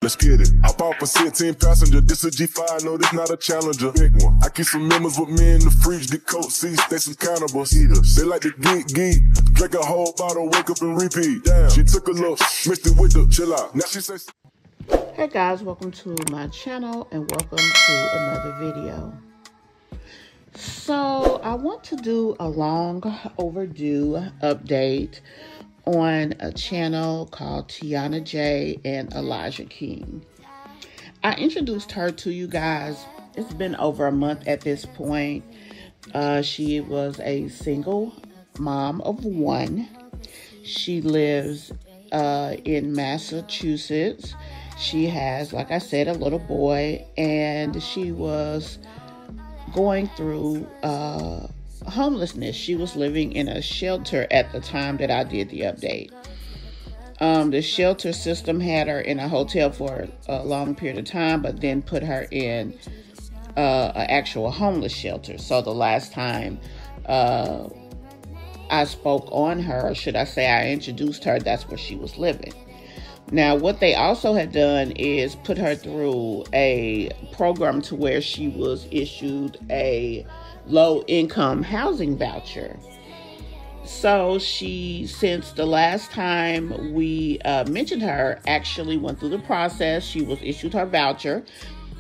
Let's get it. Hop off a 16 passenger. This a G5, no, this not a Challenger. Big one. I keep some members with me in the fridge. The coat seats, they some cannibals. Eaters. They like to geek. Drink a whole bottle, wake up and repeat. Damn. She took a look, mixed it with the chill out. Now she says. Hey guys, welcome to my channel and welcome to another video. So I want to do a long overdue update on a channel called Tiona J and Elijah King. I introduced her to you guys. It's been over a month at this point. She was a single mom of one. She lives in Massachusetts. She has, like I said, a little boy, and she was going through homelessness. She was living in a shelter at the time that I did the update. The shelter system had her in a hotel for a long period of time, but then put her in an actual homeless shelter. So the last time I spoke on her, or should I say I introduced her, that's where she was living. Now, what they also had done is put her through a program to where she was issued a low-income housing voucher. So she, since the last time we mentioned her, actually went through the process. She was issued her voucher.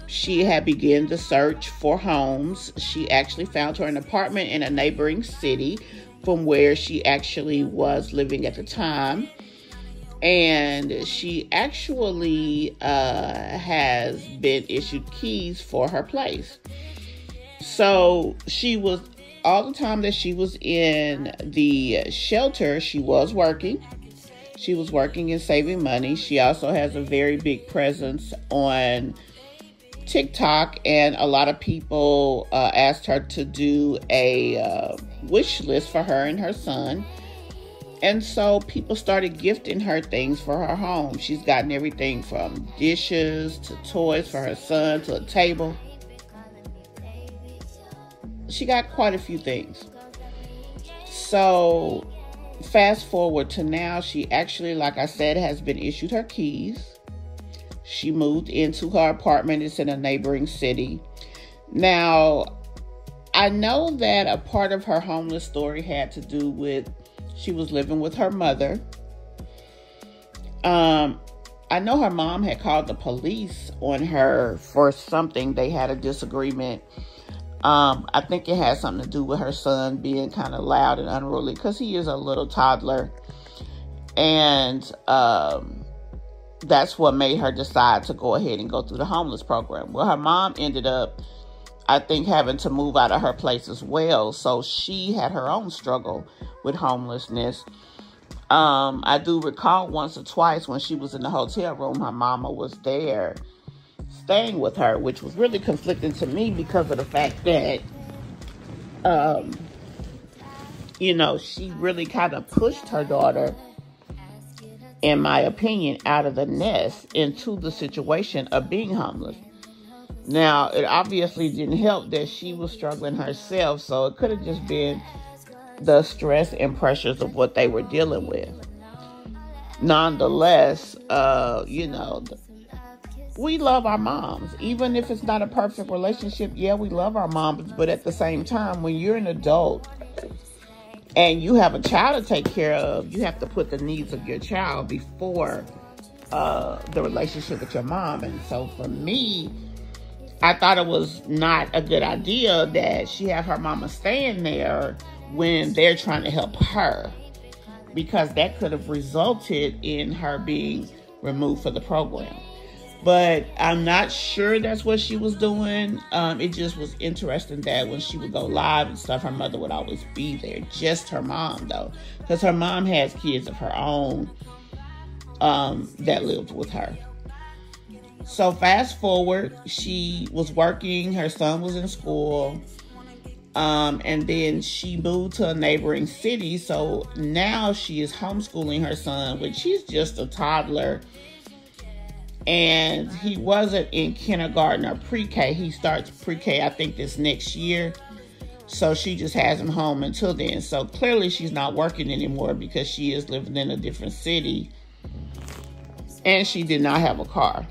She had begun to search for homes. She actually found her an apartment in a neighboring city from where she actually was living at the time. And she actually has been issued keys for her place. So she was, all the time that she was in the shelter, she was working. She was working and saving money. She also has a very big presence on TikTok, and a lot of people asked her to do a wish list for her and her son. And so people started gifting her things for her home. She's gotten everything from dishes to toys for her son to a table. She got quite a few things. So fast forward to now, she actually, like I said, has been issued her keys. She moved into her apartment. It's in a neighboring city. Now, I know that a part of her homeless story had to do with she was living with her mother. I know her mom had called the police on her for something. They had a disagreement. I think it had something to do with her son being kind of loud and unruly because he is a little toddler. And that's what made her decide to go ahead and go through the homeless program. Well, her mom ended up, I think, having to move out of her place as well. So she had her own struggle with homelessness. I do recall once or twice when she was in the hotel room, her mama was there staying with her, which was really conflicting to me because of the fact that, she really kind of pushed her daughter, in my opinion, out of the nest into the situation of being homeless. Now, it obviously didn't help that she was struggling herself, so it could have just been the stress and pressures of what they were dealing with. Nonetheless, we love our moms. Even if it's not a perfect relationship, yeah, we love our moms, but at the same time, when you're an adult and you have a child to take care of, you have to put the needs of your child before the relationship with your mom. And so for me, I thought it was not a good idea that she had her mama staying there when they're trying to help her, because that could have resulted in her being removed from the program. But I'm not sure that's what she was doing. It just was interesting that when she would go live and stuff, her mother would always be there. Just her mom, though, because her mom has kids of her own that lived with her. So fast forward, she was working, her son was in school, and then she moved to a neighboring city. So now she is homeschooling her son, which he's just a toddler. And he wasn't in kindergarten or pre-K. He starts pre-K, I think, this next year. So she just has him home until then. So clearly she's not working anymore because she is living in a different city. And she did not have a car.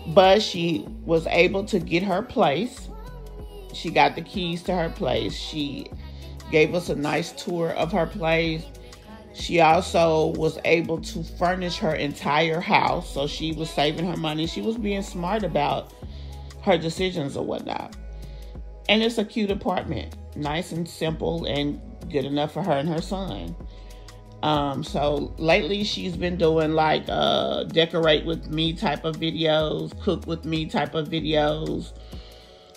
But she was able to get her place. She got the keys to her place. She gave us a nice tour of her place. She also was able to furnish her entire house. So she was saving her money. She was being smart about her decisions or whatnot. And it's a cute apartment. Nice and simple and good enough for her and her son. So lately she's been doing like decorate with me type of videos, cook with me type of videos.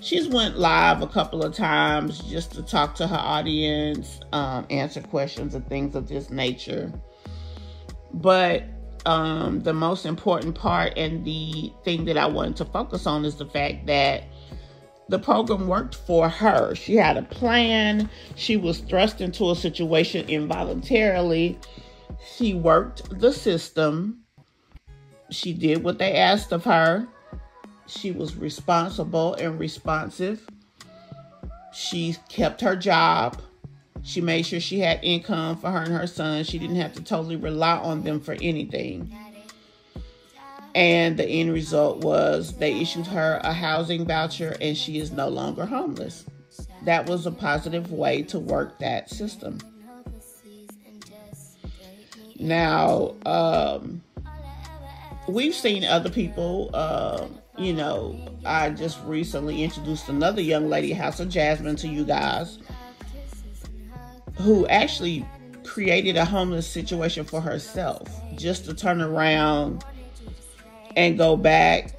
She's went live a couple of times just to talk to her audience, answer questions and things of this nature. But the most important part and the thing that I wanted to focus on is the fact that the program worked for her. She had a plan. She was thrust into a situation involuntarily. She worked the system. She did what they asked of her. She was responsible and responsive. She kept her job. She made sure she had income for her and her son. She didn't have to totally rely on them for anything. And the end result was they issued her a housing voucher and she is no longer homeless. That was a positive way to work that system. Now, we've seen other people, I just recently introduced another young lady, House of Jasmine, to you guys, who actually created a homeless situation for herself just to turn around and go back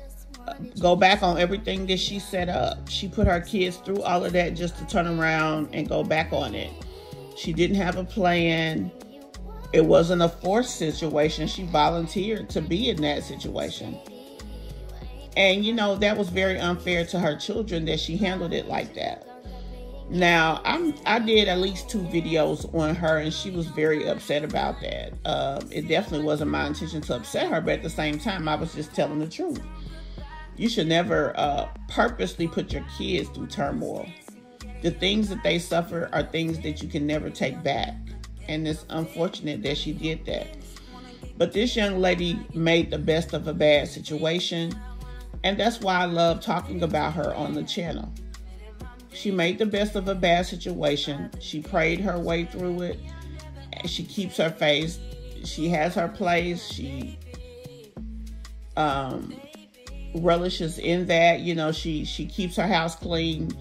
on everything that she set up. She put her kids through all of that just to turn around and go back on it. She didn't have a plan. It wasn't a forced situation. She volunteered to be in that situation. And, that was very unfair to her children that she handled it like that. Now, I did at least 2 videos on her, and she was very upset about that. It definitely wasn't my intention to upset her, but at the same time, I was just telling the truth. You should never purposely put your kids through turmoil. The things that they suffer are things that you can never take back. And it's unfortunate that she did that. But this young lady made the best of a bad situation. And that's why I love talking about her on the channel. She made the best of a bad situation. She prayed her way through it. She keeps her faith. She has her place. She relishes in that. She keeps her house clean.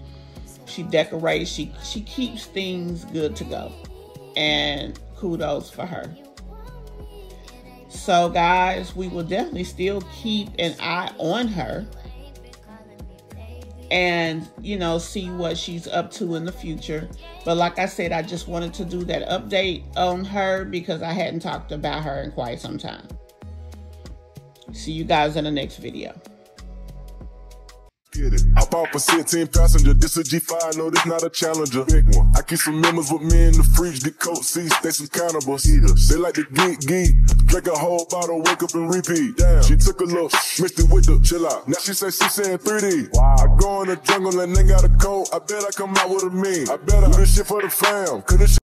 She decorates. She keeps things good to go. And kudos for her. So guys, we will definitely still keep an eye on her and, see what she's up to in the future. But like I said, I just wanted to do that update on her because I hadn't talked about her in quite some time. See you guys in the next video. Get it. Hop off a 16 passenger, this a G5, no, this not a Challenger. Big one. I keep some members with me in the fridge, the coat seats, they some cannibals. Eaters. They like to geek, drink a whole bottle, wake up and repeat. Damn, she took a look, mixed it with the chill out. Now she say she saying 3D. Wow. I go in the jungle and they got a coat, I bet I come out with a mean. I bet I do this shit for the fam, cause this shit